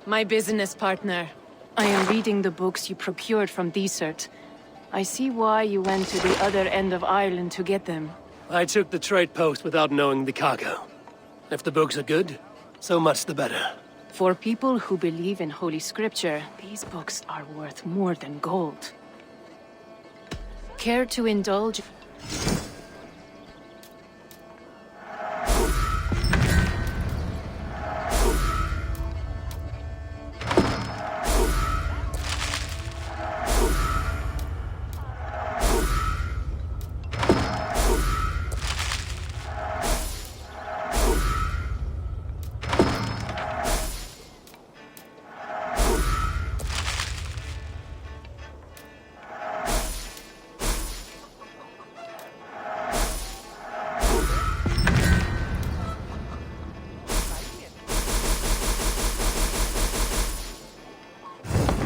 My business partner. I am reading the books you procured from Desert. I see why you went to the other end of Ireland to get them. I took the trade post without knowing the cargo. If the books are good, so much the better. For people who believe in Holy Scripture, these books are worth more than gold. Care to indulge?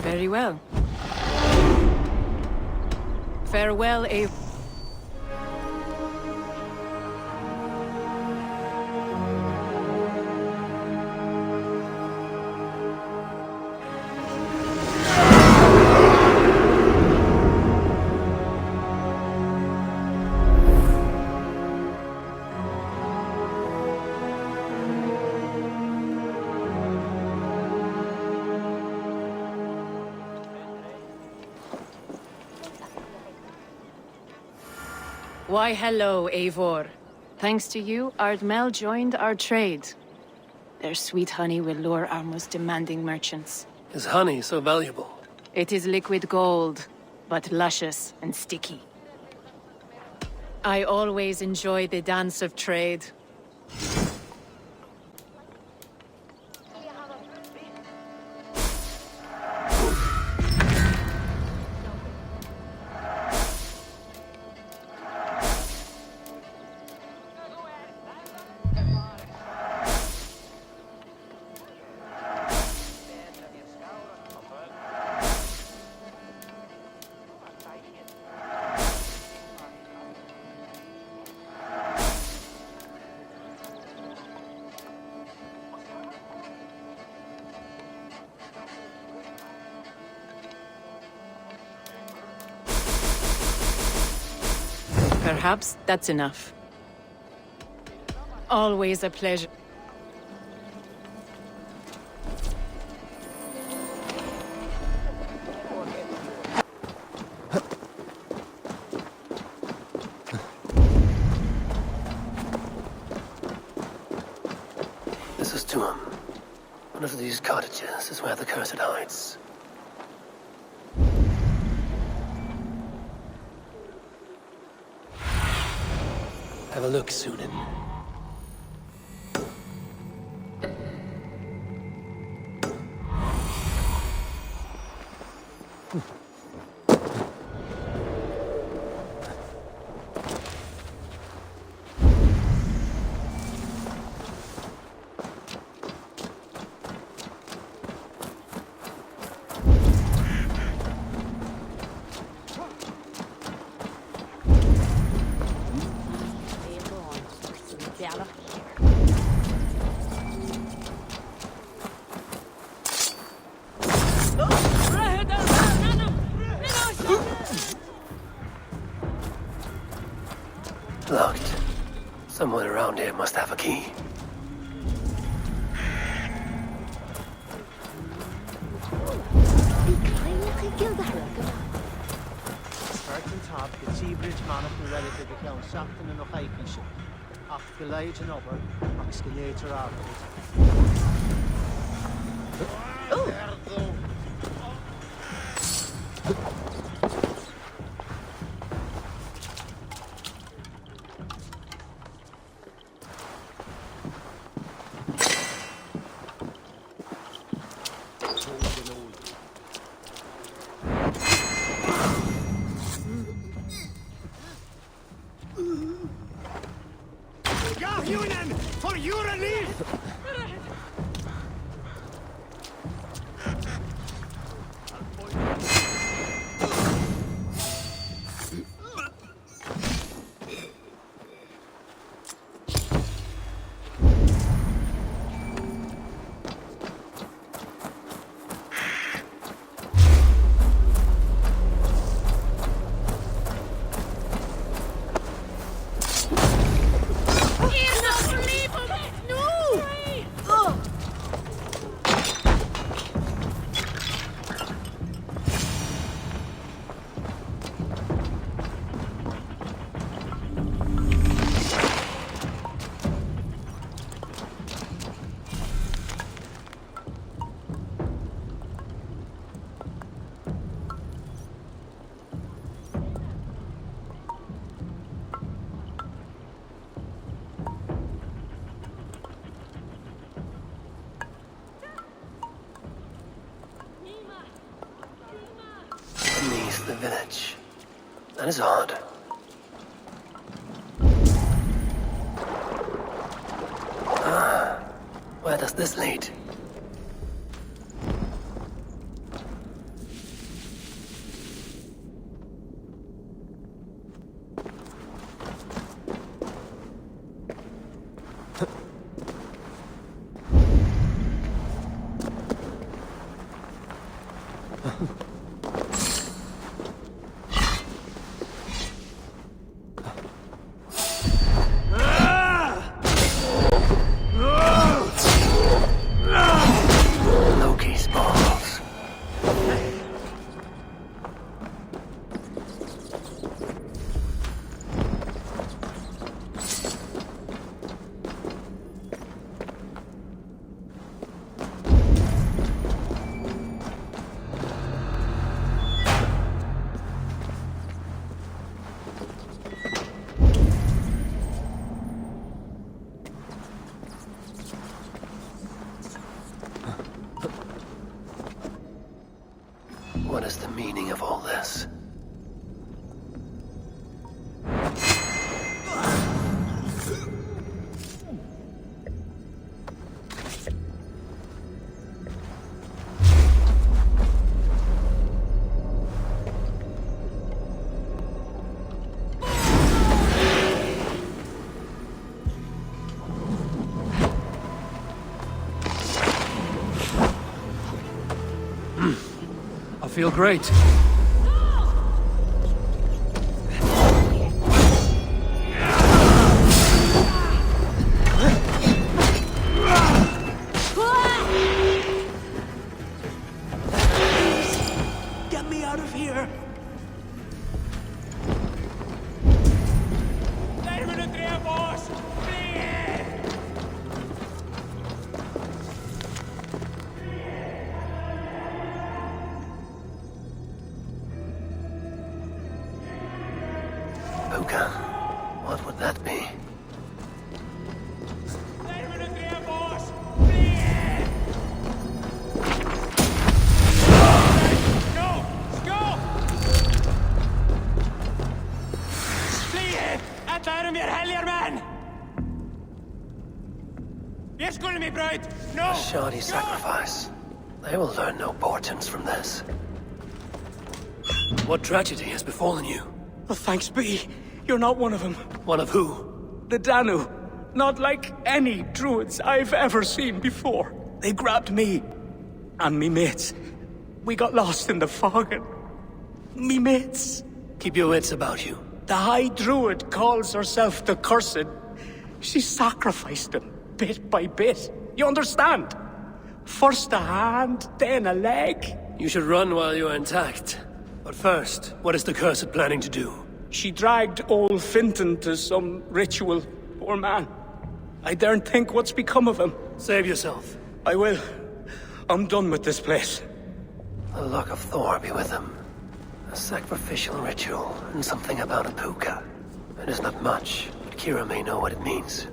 Very well. Farewell, Eivor. Why, hello, Eivor. Thanks to you, Ardmel joined our trade. Their sweet honey will lure our most demanding merchants. Is honey so valuable? It is liquid gold, but luscious and sticky. I always enjoy the dance of trade. Perhaps that's enough. Always a pleasure. This is Tuam. One of these cottages is where the cursed hides. Have a look, Sunan. Locked. Someone around here must have a key. Starting top, the T-bridge man of the relative account, Shafton and Hiking ship. After the light and over, escalator afterwards. For your relief! left the village. That is odd. Ah, where does this lead? Loki's balls. What is the meaning of all this? I feel great. Get me out of here! Puka. What would that be? A shoddy sacrifice. They will learn no portents from this. What tragedy has befallen you? Oh, thanks be. You're not one of them. One of who? The Danu. Not like any Druids I've ever seen before. They grabbed me. And me mates. We got lost in the fog and... me mates. Keep your wits about you. The High Druid calls herself the Cursed. She sacrificed them, bit by bit. You understand? First a hand, then a leg. You should run while you are intact. But first, what is the Cursed planning to do? She dragged old Finton to some ritual. Poor man. I daren't think what's become of him. Save yourself. I will. I'm done with this place. The luck of Thor be with him. A sacrificial ritual, and something about a puka. It is not much, but Kira may know what it means.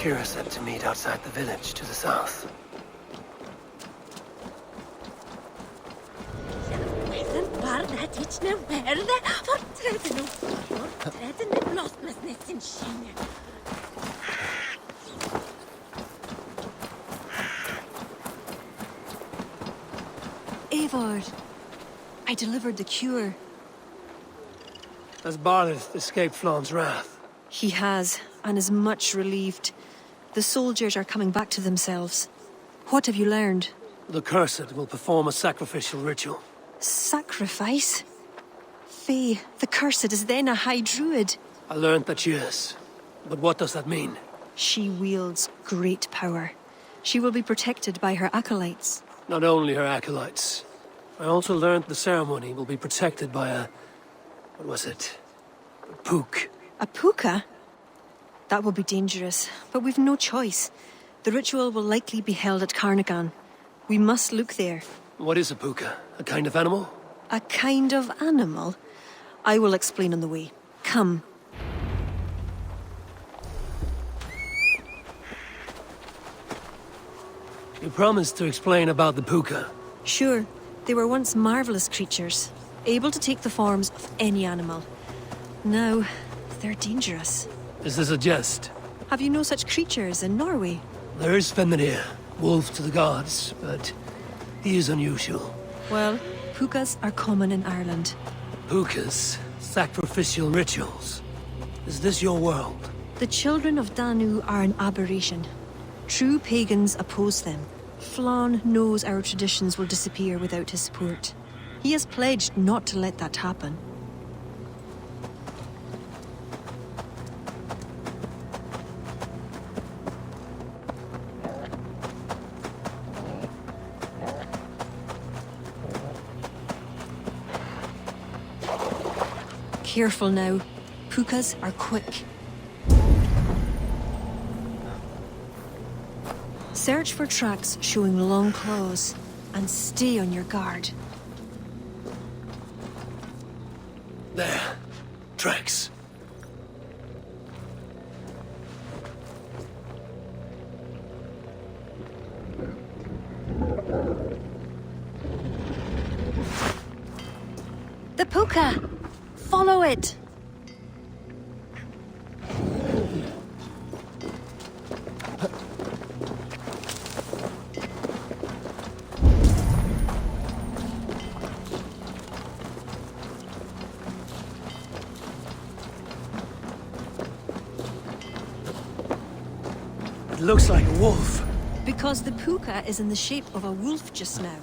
Kira said to meet outside the village to the south. Eivor, I delivered the cure. As Barleth escaped Flawn's wrath, He has, and is much relieved. The soldiers are coming back to themselves. What have you learned? The Cursed will perform a sacrificial ritual. Sacrifice? Faye, the Cursed is then a High Druid. I learned that she is. But what does that mean? She wields great power. She will be protected by her acolytes. Not only her acolytes. I also learned the ceremony will be protected by a... what was it? A pook. A puka? That will be dangerous, but we've no choice. The ritual will likely be held at Carnagan. We must look there. What is a puka? A kind of animal? A kind of animal? I will explain on the way. Come. You promised to explain about the puka. Sure, they were once marvelous creatures, able to take the forms of any animal. Now, they're dangerous. Is this a jest? Have you no such creatures in Norway? There is Fenrir, wolf to the gods, but he is unusual. Well, pukas are common in Ireland. Pukas, sacrificial rituals. Is this your world? The children of Danu are an aberration. True pagans oppose them. Flann knows our traditions will disappear without his support. He has pledged not to let that happen. Careful now. Pukas are quick. Search for tracks showing long claws, and stay on your guard. There. Tracks. The puka! Follow it! It looks like a wolf. Because the puka is in the shape of a wolf just now.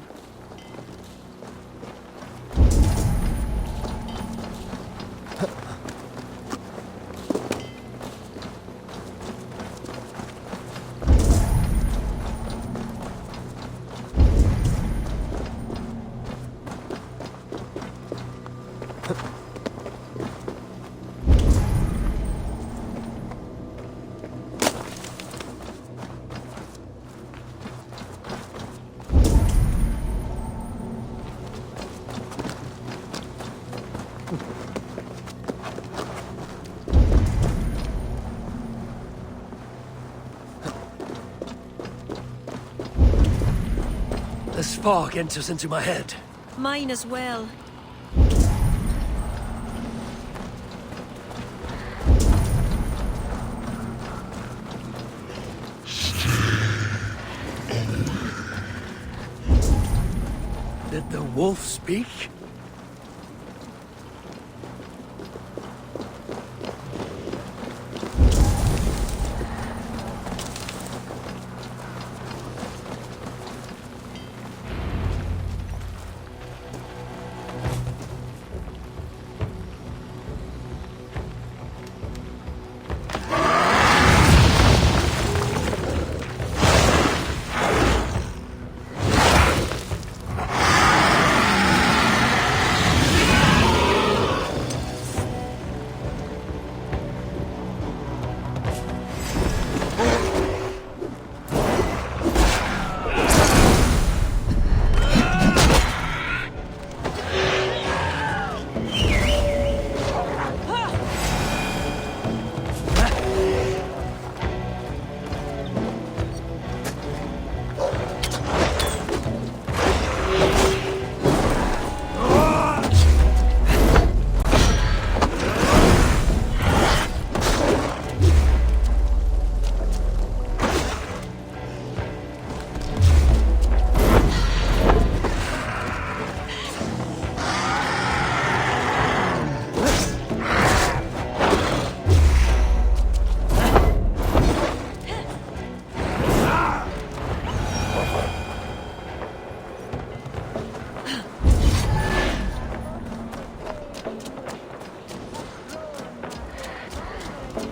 This fog enters into my head. Mine as well. Did the wolf speak?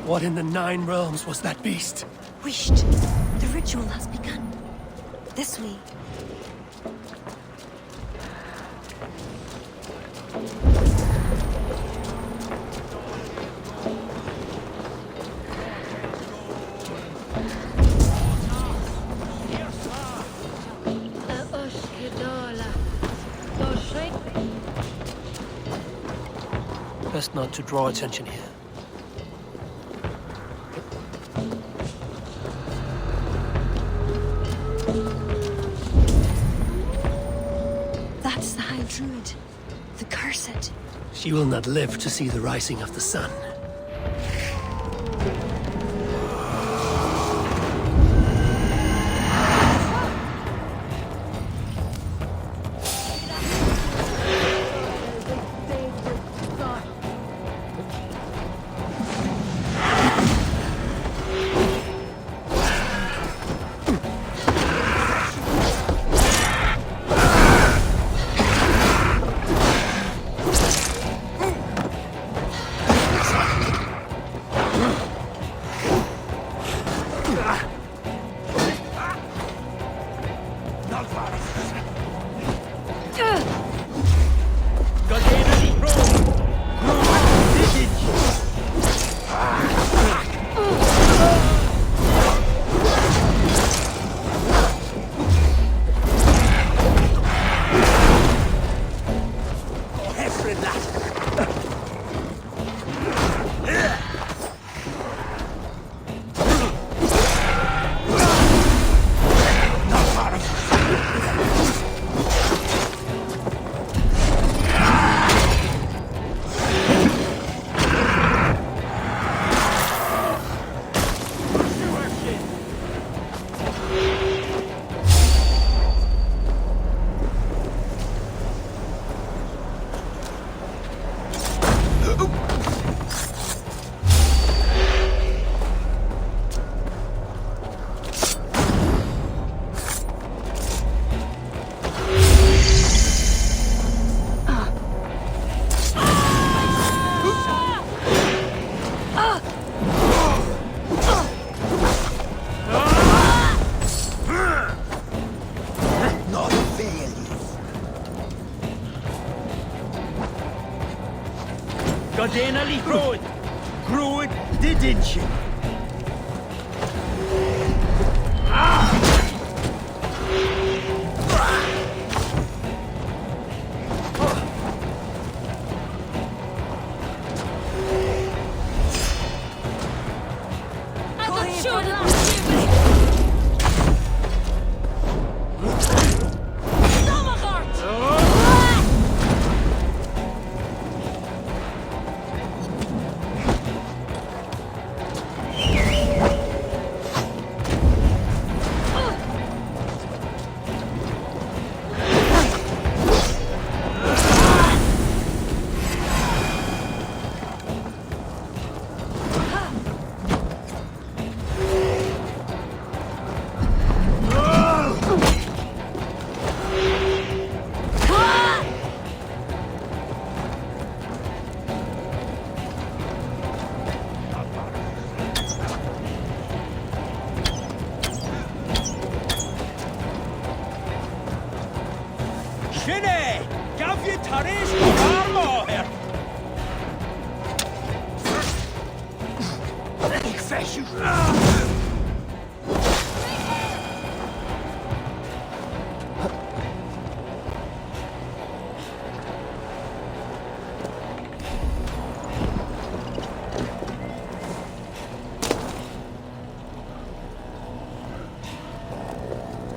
What in the Nine Realms was that beast? Wished. The ritual has begun. This way. Best not to draw attention here. That's the High Druid. The Cursed. She will not live to see the rising of the sun. Godena Groed! Groed Didinchen! Shinne! Gav you Tarish Armoher! Ik ves je!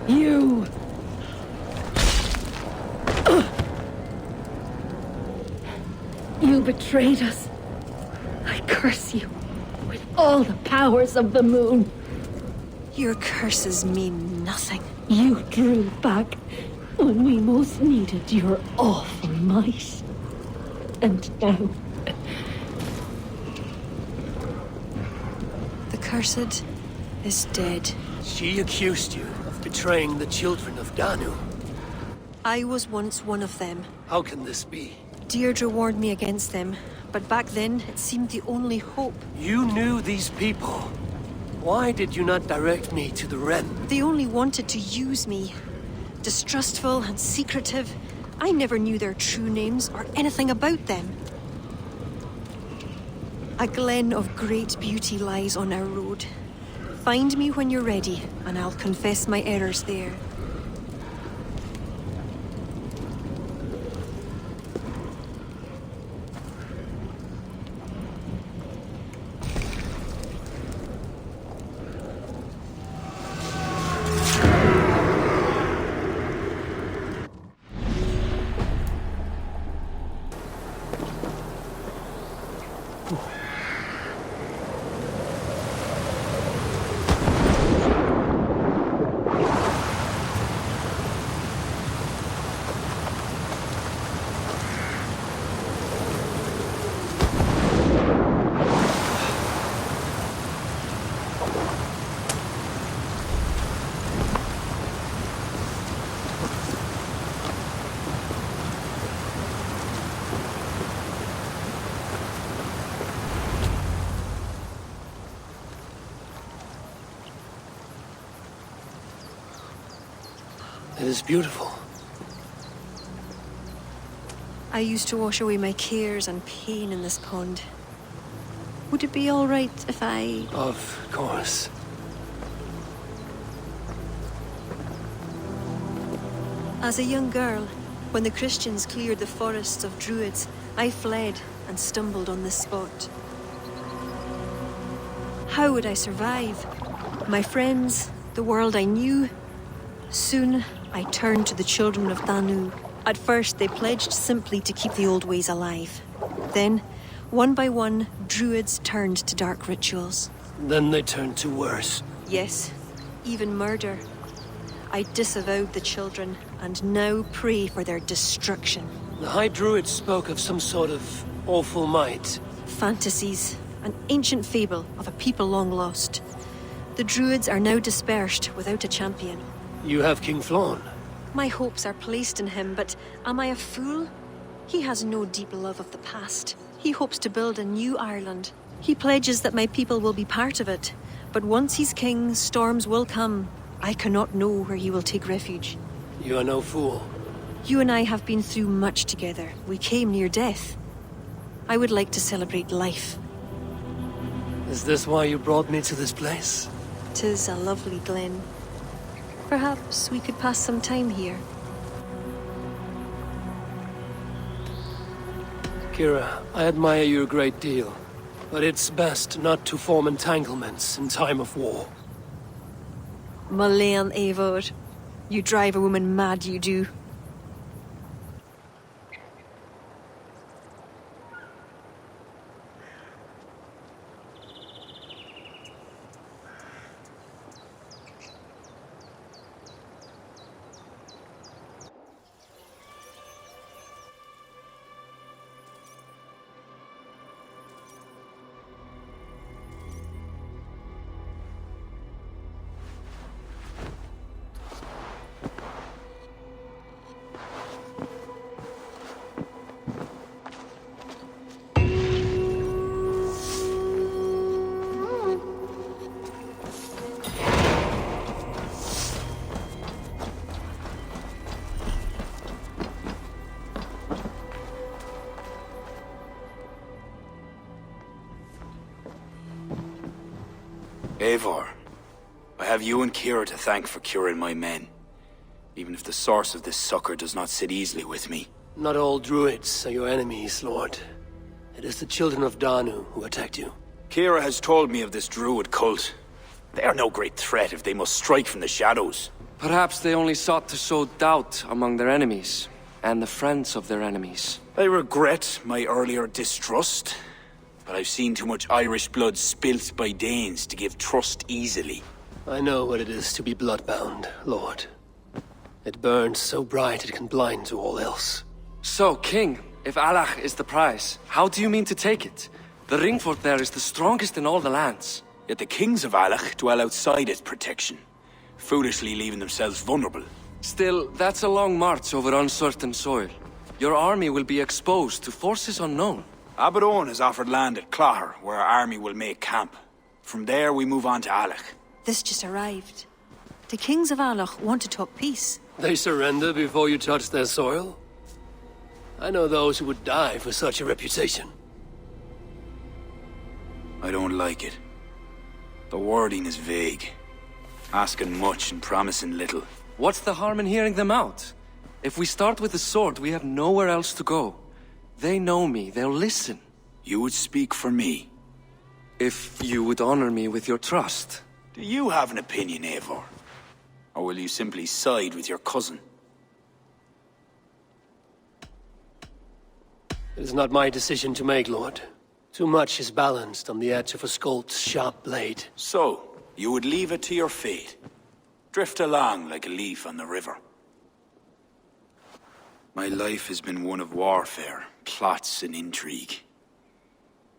You! You betrayed us. I curse you with all the powers of the moon. Your curses mean nothing. You drew back when we most needed your awful might. And now... The Cursed is dead. She accused you of betraying the children of Danu. I was once one of them. How can this be? Deirdre warned me against them, But back then, it seemed the only hope. You knew these people. Why did you not direct me to the Ren? They only wanted to use me. Distrustful and secretive. I never knew their true names or anything about them. A glen of great beauty lies on our road. Find me when you're ready, and I'll confess my errors there. It is beautiful. I used to wash away my cares and pain in this pond. Would it be all right if I... Of course. As a young girl, when the Christians cleared the forests of Druids, I fled and stumbled on this spot. How would I survive? My friends, the world I knew. Soon, I turned to the children of Danu. At first, they pledged simply to keep the old ways alive. Then, one by one, Druids turned to dark rituals. Then they turned to worse. Yes, even murder. I disavowed the children, and now pray for their destruction. The High Druid spoke of some sort of awful might. Fantasies, an ancient fable of a people long lost. The Druids are now dispersed without a champion. You have King Flann. My hopes are placed in him, but am I a fool? He has no deep love of the past. He hopes to build a new Ireland. He pledges that my people will be part of it. But once he's king, storms will come. I cannot know where he will take refuge. You are no fool. You and I have been through much together. We came near death. I would like to celebrate life. Is this why you brought me to this place? 'Tis a lovely glen. Perhaps we could pass some time here. Kira, I admire you a great deal. But it's best not to form entanglements in time of war. Malayan Eivor. You drive a woman mad, you do. Eivor, I have you and Kira to thank for curing my men. Even if the source of this succor does not sit easily with me. Not all Druids are your enemies, Lord. It is the children of Danu who attacked you. Kira has told me of this Druid cult. They are no great threat if they must strike from the shadows. Perhaps they only sought to sow doubt among their enemies, and the friends of their enemies. I regret my earlier distrust, but I've seen too much Irish blood spilt by Danes to give trust easily. I know what it is to be bloodbound, Lord. It burns so bright it can blind to all else. So, King, if Alach is the prize, how do you mean to take it? The ring fort there is the strongest in all the lands. Yet the kings of Alach dwell outside its protection, foolishly leaving themselves vulnerable. Still, that's a long march over uncertain soil. Your army will be exposed to forces unknown. Abaddon has offered land at Clogher, where our army will make camp. From there, we move on to Alec. This just arrived. The kings of Alach want to talk peace. They surrender before you touch their soil? I know those who would die for such a reputation. I don't like it. The wording is vague. Asking much and promising little. What's the harm in hearing them out? If we start with the sword, we have nowhere else to go. They know me, they'll listen. You would speak for me. If you would honor me with your trust. Do you have an opinion, Eivor? Or will you simply side with your cousin? It is not my decision to make, Lord. Too much is balanced on the edge of a Skolt's sharp blade. So, you would leave it to your fate. Drift along like a leaf on the river. My life has been one of warfare, plots and intrigue.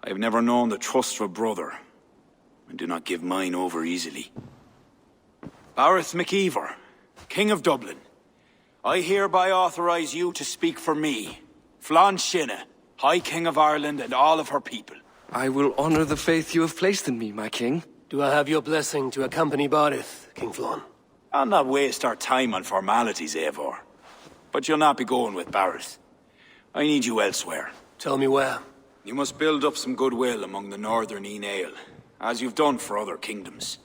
I have never known the trust of a brother, and do not give mine over easily. Bareth MacEivor, King of Dublin, I hereby authorize you to speak for me, Flann Sinne, High King of Ireland and all of her people. I will honor the faith you have placed in me, my king. Do I have your blessing to accompany Barith, King Flann? I'll not waste our time on formalities, Eivor. But you'll not be going with Bareth. I need you elsewhere. Tell me where. You must build up some goodwill among the northern Aele, as you've done for other kingdoms.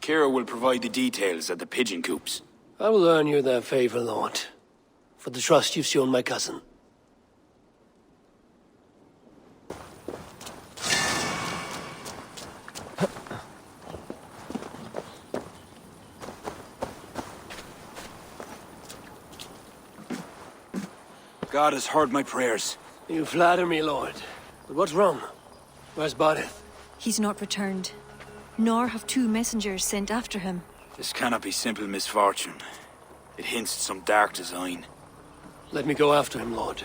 Kira will provide the details at the pigeon coops. I will earn you their favor, Lord, for the trust you've shown my cousin. God has heard my prayers. You flatter me, Lord. But what's wrong? Where's Barith? He's not returned. Nor have two messengers sent after him. This cannot be simple misfortune. It hints at some dark design. Let me go after him, Lord.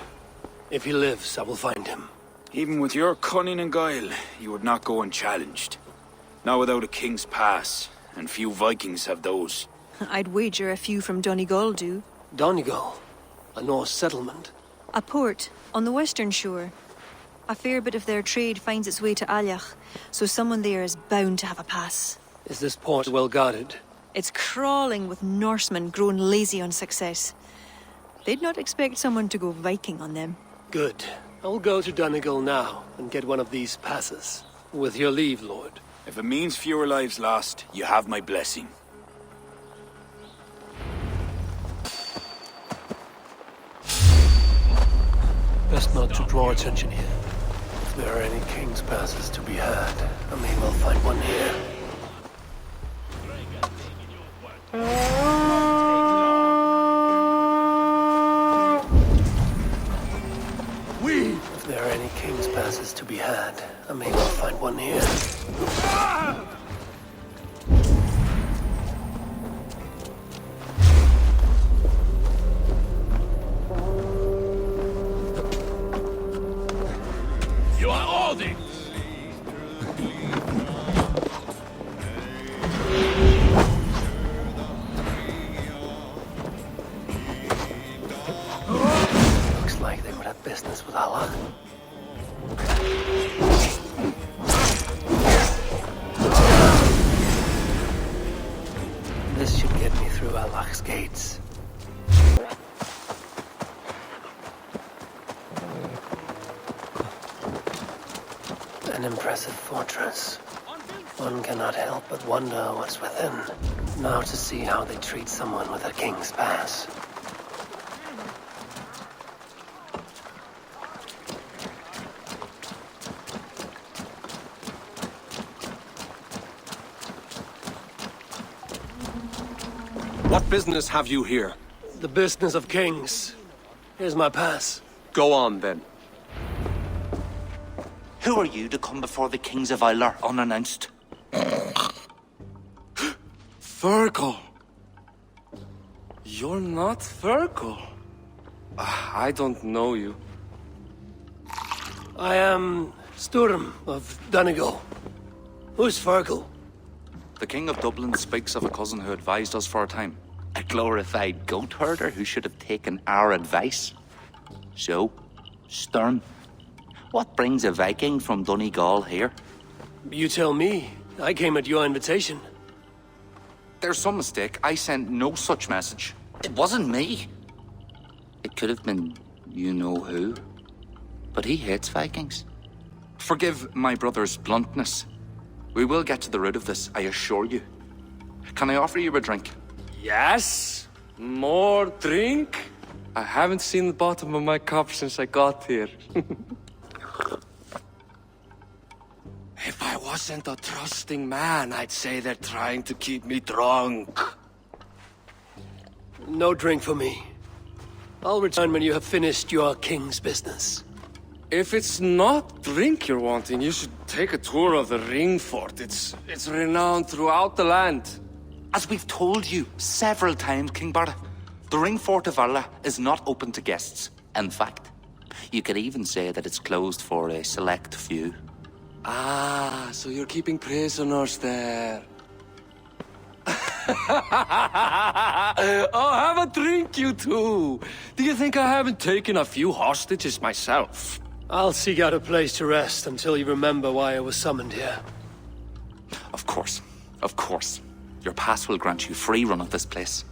If he lives, I will find him. Even with your cunning and guile, you would not go unchallenged. Not without a king's pass, and few Vikings have those. I'd wager a few from Donegal do. Donegal? A Norse settlement? A port on the western shore. A fair bit of their trade finds its way to Aljach, so someone there is bound to have a pass. Is this port well guarded? It's crawling with Norsemen grown lazy on success. They'd not expect someone to go Viking on them. Good. I'll go to Donegal now and get one of these passes. With your leave, Lord. If it means fewer lives lost, you have my blessing. Best not to draw attention here. If there are any king's passes to be had, I may well find one here. If there are any king's passes to be had, I may well find one here. You are all the... Looks like they would have business with Allah. This should get me through Allah's gates. An impressive fortress. One cannot help but wonder what's within. Now to see how they treat someone with a king's pass. What business have you here? The business of kings. Here's my pass. Go on, then. Who are you to come before the kings of Eivor unannounced? Fergal. You're not Fergal. I don't know you. I am Sturm of Donegal. Who's Fergal? The King of Dublin speaks of a cousin who advised us for a time. A glorified goat herder who should have taken our advice. So, Sturm, What brings a Viking from Donegal here? You tell me. I came at your invitation. There's some mistake. I sent no such message. It wasn't me. It could have been you-know-who. But he hates Vikings. Forgive my brother's bluntness. We will get to the root of this, I assure you. Can I offer you a drink? Yes? More drink? I haven't seen the bottom of my cup since I got here. If I wasn't a trusting man, I'd say they're trying to keep me drunk. No drink for me. I'll return when you have finished your king's business. If it's not drink you're wanting, you should take a tour of the ring fort. It's renowned throughout the land. As we've told you several times, King Barda, the ring fort of Valhalla is not open to guests. In fact, you could even say that it's closed for a select few. Ah, so you're keeping prisoners there. Oh, have a drink, you two. Do you think I haven't taken a few hostages myself? I'll seek out a place to rest until you remember why I was summoned here. Of course, of course. Your pass will grant you free run of this place.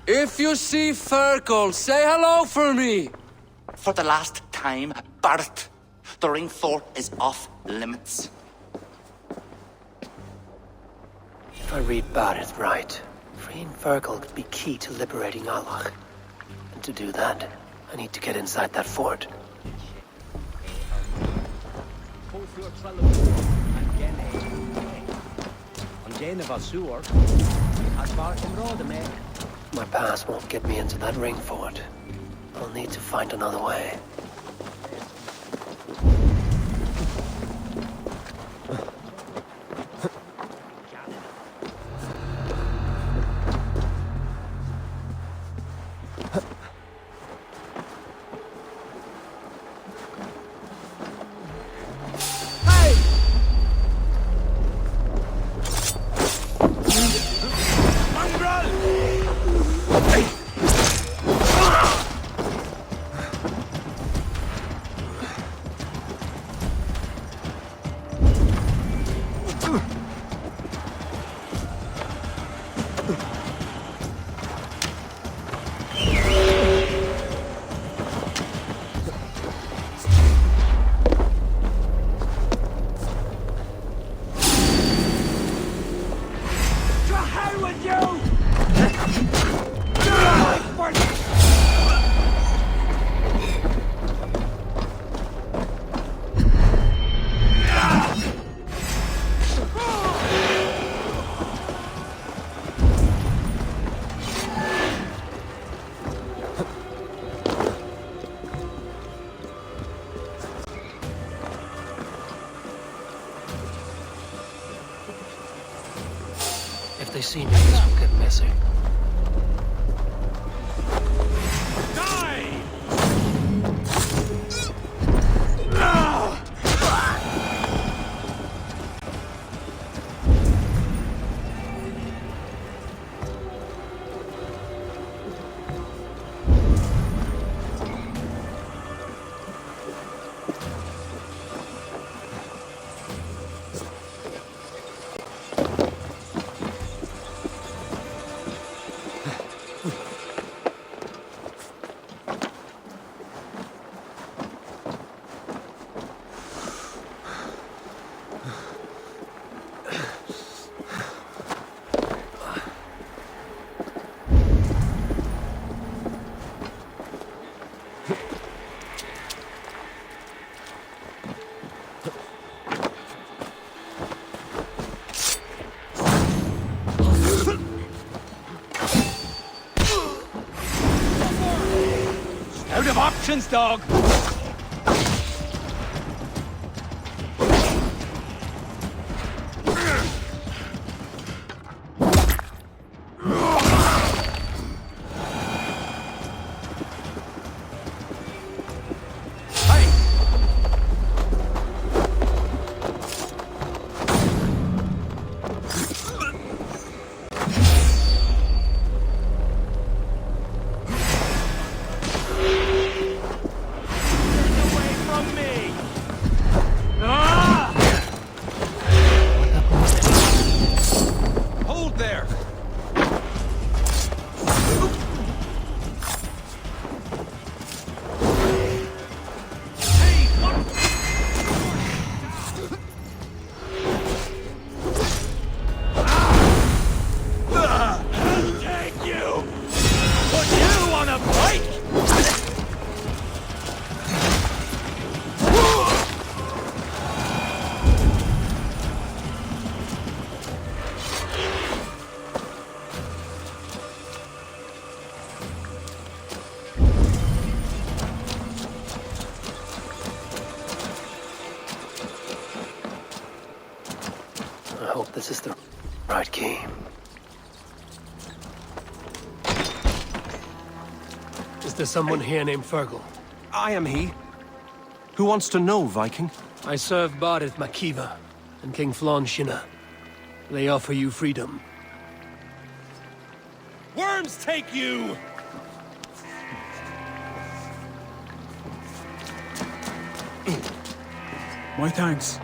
If you see Fergal, say hello for me. For the last time, Barret, the ring fort is off limits. If I read Barret right, freeing Fergal could be key to liberating Allah. And to do that, I need to get inside that fort. My pass won't get me into that ring fort. I'll need to find another way. If they see me, this will get messy. Out of options, dog! I hope this is the right key. Is there someone here named Fergal? I am he. Who wants to know, Viking? I serve Barith Makiva and King Flann Shinna. They offer you freedom. Worms take you! My thanks.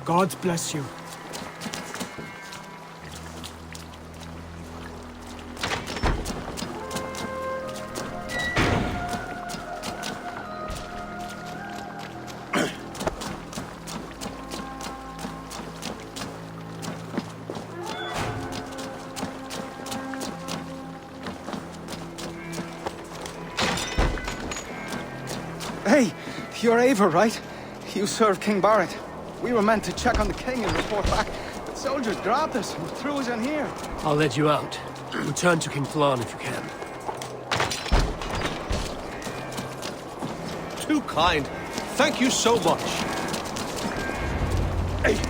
God bless you. Hey, you're Eivor, right? You serve King Barrett. We were meant to check on the king and report back, but soldiers grabbed us and threw us in here. I'll let you out. Return to King Flann if you can. Too kind. Thank you so much. Hey.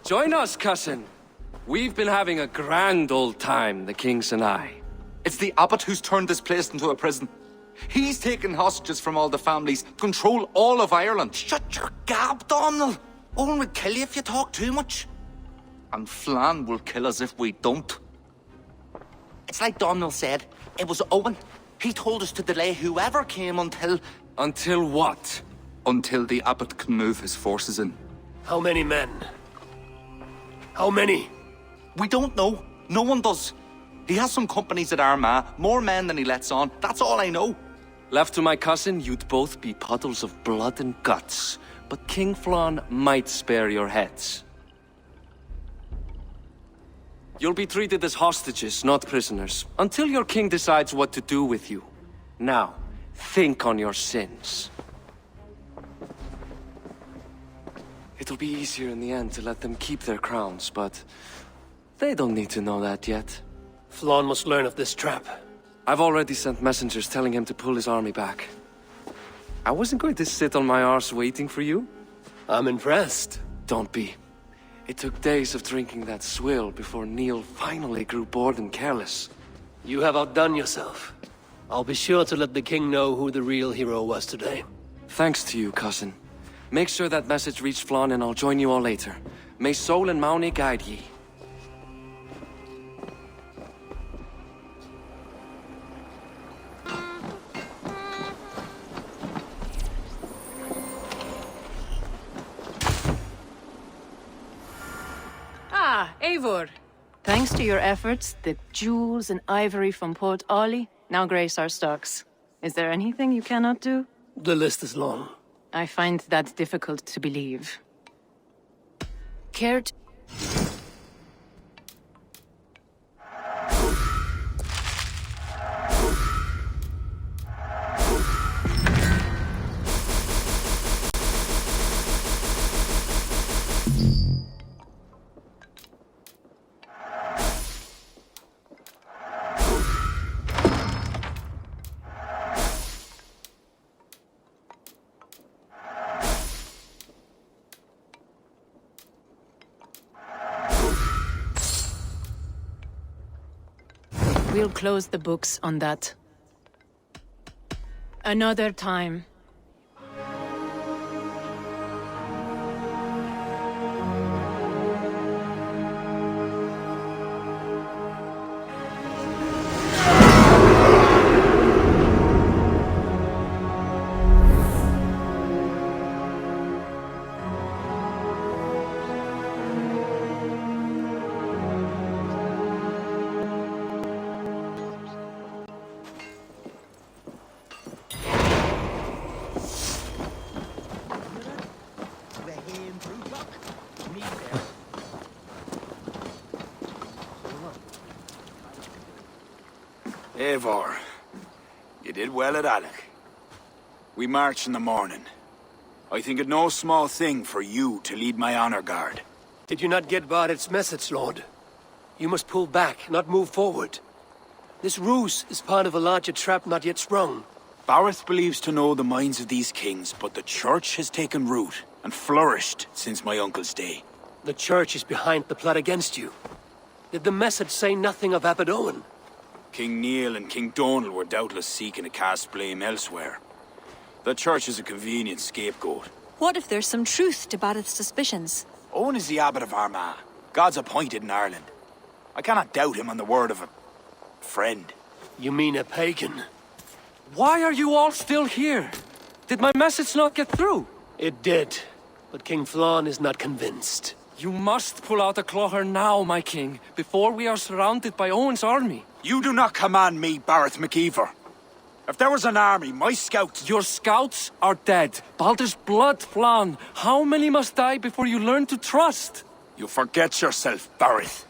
Join us, cousin. We've been having a grand old time, the kings and I. It's the abbot who's turned this place into a prison. He's taken hostages from all the families, control all of Ireland. Shut your gab, Donald. Owen will kill you if you talk too much. And Flann will kill us if we don't. It's like Donald said, it was Owen. He told us to delay whoever came until... Until what? Until the abbot can move his forces in. How many men? How many? We don't know. No one does. He has some companies at Armagh, more men than he lets on. That's all I know. Left to my cousin, you'd both be puddles of blood and guts. But King Flann might spare your heads. You'll be treated as hostages, not prisoners, until your king decides what to do with you. Now, think on your sins. It'll be easier in the end to let them keep their crowns, but they don't need to know that yet. Flann must learn of this trap. I've already sent messengers telling him to pull his army back. I wasn't going to sit on my arse waiting for you. I'm impressed. Don't be. It took days of drinking that swill before Neil finally grew bored and careless. You have outdone yourself. I'll be sure to let the king know who the real hero was today. Thanks to you, cousin. Make sure that message reached Flann and I'll join you all later. May Sol and Mauni guide ye. Ah, Eivor. Thanks to your efforts, the jewels and ivory from Port Ollie now grace our stocks. Is there anything you cannot do? The list is long. I find that difficult to believe. Care to... We'll close the books on that. Another time. Eivor, you did well at Alec. We march in the morning. I think it no small thing for you to lead my honor guard. Did you not get Barrett's message, Lord? You must pull back, not move forward. This ruse is part of a larger trap not yet sprung. Barrett believes to know the minds of these kings, but the church has taken root and flourished since my uncle's day. The church is behind the plot against you. Did the message say nothing of Abbot Owen? King Neil and King Donald were doubtless seeking to cast blame elsewhere. The church is a convenient scapegoat. What if there's some truth to Barrett's suspicions? Owen is the abbot of Armagh, God's appointed in Ireland. I cannot doubt him on the word of a friend. You mean a pagan? Why are you all still here? Did my message not get through? It did, but King Flann is not convinced. You must pull out a clawher now, my king, before we are surrounded by Owen's army. You do not command me, Barrett McEivor. If there was an army, my scouts... Your scouts are dead. Baldur's blood, Flann. How many must die before you learn to trust? You forget yourself, Barrett.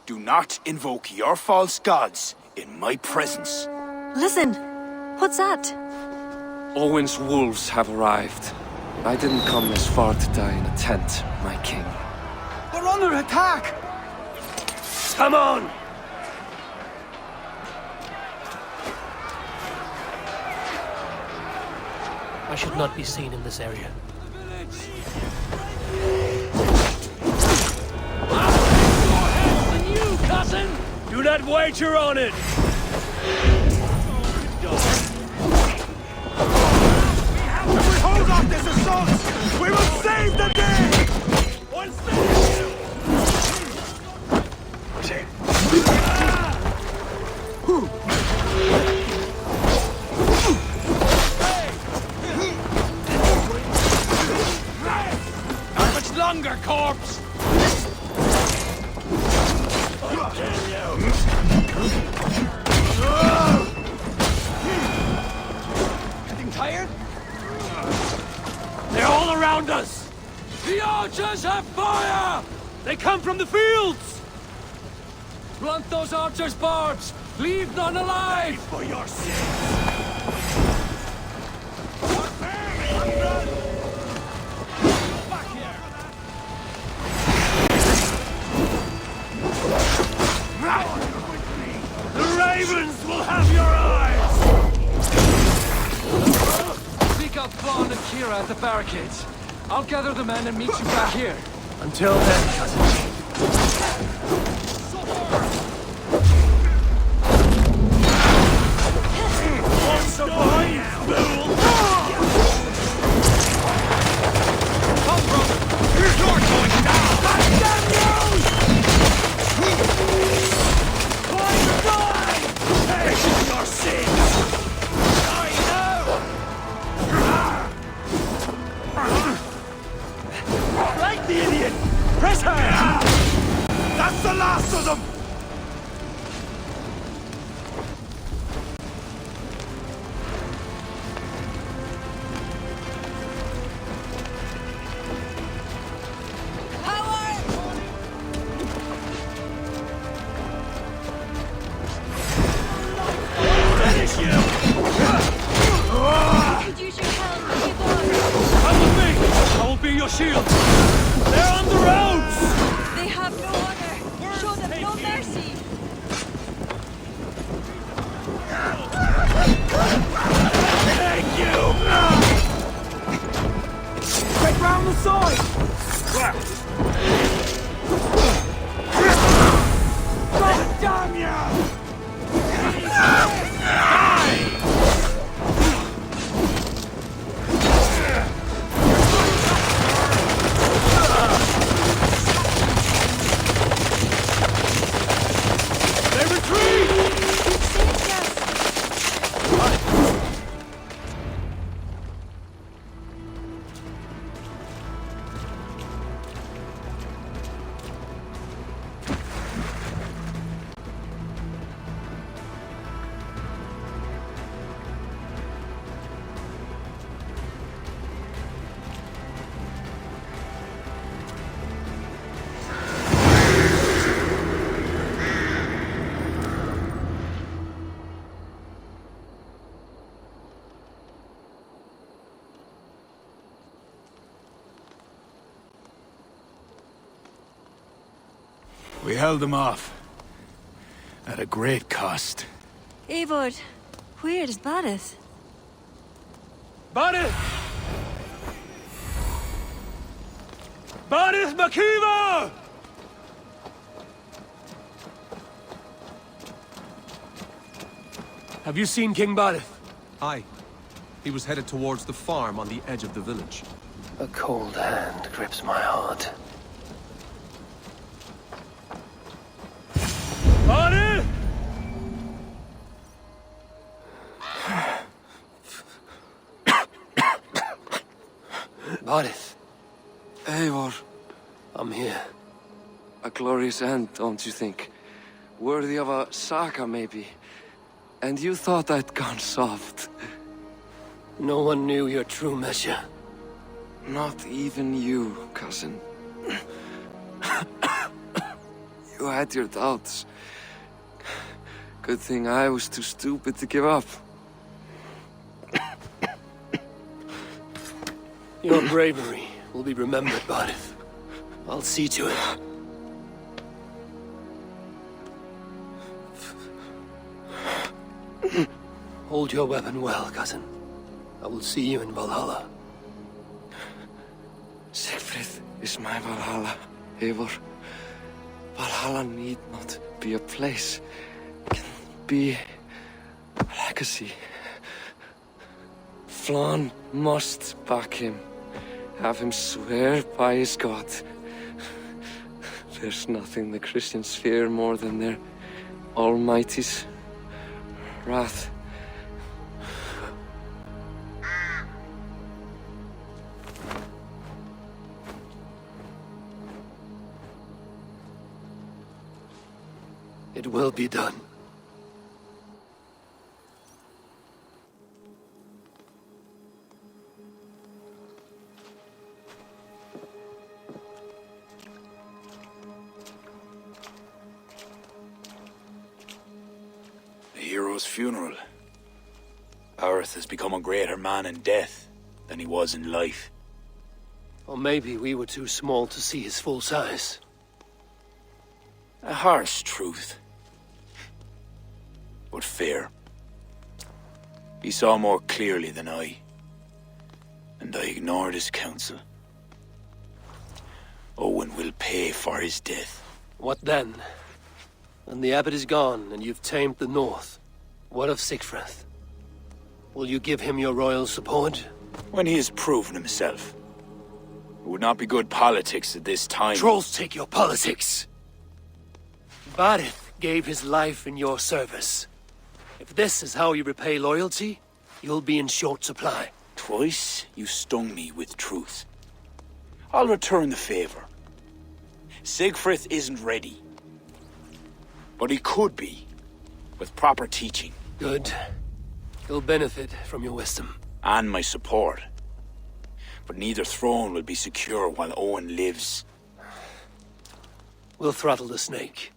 Do not invoke your false gods in my presence. Listen, what's that? Owen's wolves have arrived. I didn't come this far to die in a tent, my king. They're under attack! Come on! I should not be seen in this area. wager on it! If we hold off this assault, we will save the day! One second! Not much longer, corpse! Getting tired? They're all around us! The archers have fire! They come from the fields! Blunt those archers' barbs! Leave none alive! For your sins! Back here! The ravens will have your eyes! Seek out Vaughn and Kira at the barricades. I'll gather the men and meet you back here. Until then, cousin. What's the point, fool? Come, brother! You're going down! God damn you! Find the guy! This is your sin! Die now! Right, the idiot! Press her! That's the last of them! Finish you! Could use your help, Eivor. Come with me! I will be your shield! They're on the roads! They have no honor. Show them no mercy. Thank you! Get round the side! God damn you! They retreat! We held them off. At a great cost. Eivor, where is Barith? Barith! Barith Makiva! Have you seen King Barith? Aye. He was headed towards the farm on the edge of the village. A cold hand grips my heart. Barith! Barith, Eivor, I'm here. a glorious end, don't you think? Worthy of a saga, maybe. And you thought I'd gone soft. No one knew your true measure. Not even you, cousin. You had your doubts. Good thing I was too stupid to give up. Your bravery will be remembered, Barith. I'll see to it. Hold your weapon well, cousin. I will see you in Valhalla. Siegfried is my Valhalla, Eivor. Valhalla need not be a place. be a legacy. Flann must back him. Have him swear by his God. There's nothing the Christians fear more than their Almighty's wrath. It will be done. A hero's funeral. Aerith has become a greater man in death than he was in life. Or maybe we were too small to see his full size. A harsh truth. But fair. He saw more clearly than I. And I ignored his counsel. Owen will pay for his death. What then? When the abbot is gone and you've tamed the north, what of Sigfrith? Will you give him your royal support? When he has proven himself. It would not be good politics at this time. Trolls take your politics! Barith gave his life in your service. If this is how you repay loyalty, you'll be in short supply. Twice you stung me with truth. I'll return the favor. Sigfrith isn't ready. But he could be, with proper teaching. Good. He'll benefit from your wisdom. And my support. But neither throne will be secure while Owen lives. We'll throttle the snake.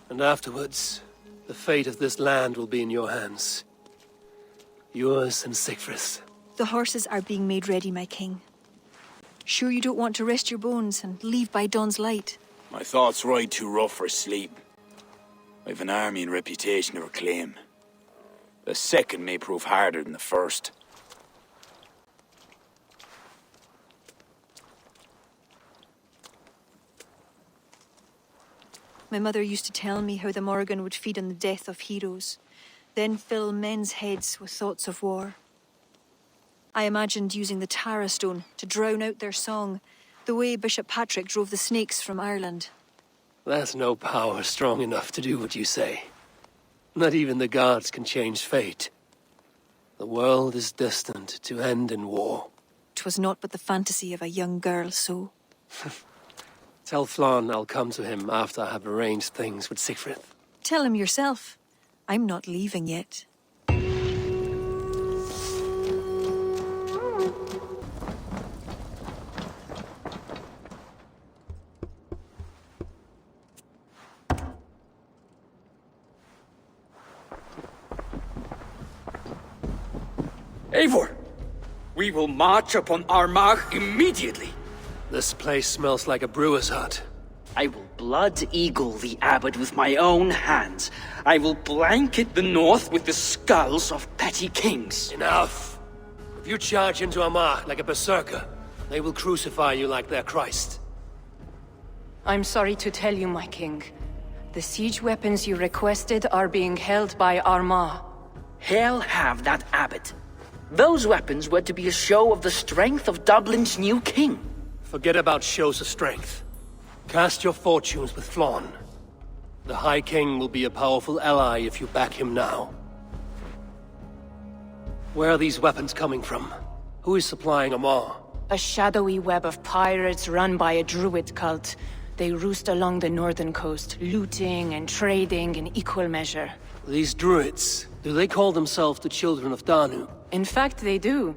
And afterwards, the fate of this land will be in your hands. Yours and Sigfrith's. The horses are being made ready, my king. Sure you don't want to rest your bones and leave by dawn's light? My thoughts ride too rough for sleep. I've an army and reputation to reclaim. The second may prove harder than the first. My mother used to tell me how the Morrigan would feed on the death of heroes, then fill men's heads with thoughts of war. I imagined using the Tara Stone to drown out their song, the way Bishop Patrick drove the snakes from Ireland. That's no power strong enough to do what you say. Not even the gods can change fate. The world is destined to end in war. 'Twas not but the fantasy of a young girl, so... Tell Flann I'll come to him after I have arranged things with Sigfrith. Tell him yourself. I'm not leaving yet. Eivor! We will march upon Armagh immediately! This place smells like a brewer's hut. I will blood eagle the abbot with my own hands. I will blanket the north with the skulls of petty kings. Enough! If you charge into Armagh like a berserker, they will crucify you like their Christ. I'm sorry to tell you, my king. The siege weapons you requested are being held by Armagh. Hell have that abbot. Those weapons were to be a show of the strength of Dublin's new king. Forget about shows of strength. Cast your fortunes with Flann. The High King will be a powerful ally if you back him now. Where are these weapons coming from? Who is supplying Armagh? A shadowy web of pirates run by a Druid cult. They roost along the northern coast, looting and trading in equal measure. These Druids, do they call themselves the Children of Danu? In fact, they do.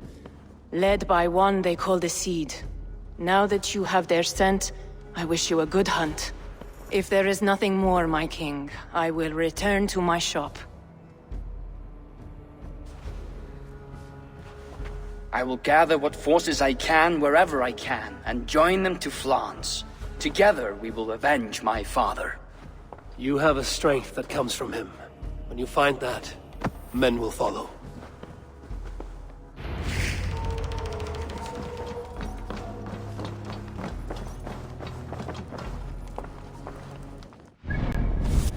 Led by one they call the Seed. Now that you have their scent, I wish you a good hunt. If there is nothing more, my king, I will return to my shop. I will gather what forces I can wherever I can, and join them to Flann's. Together we will avenge my father. You have a strength that comes from him. When you find that, men will follow.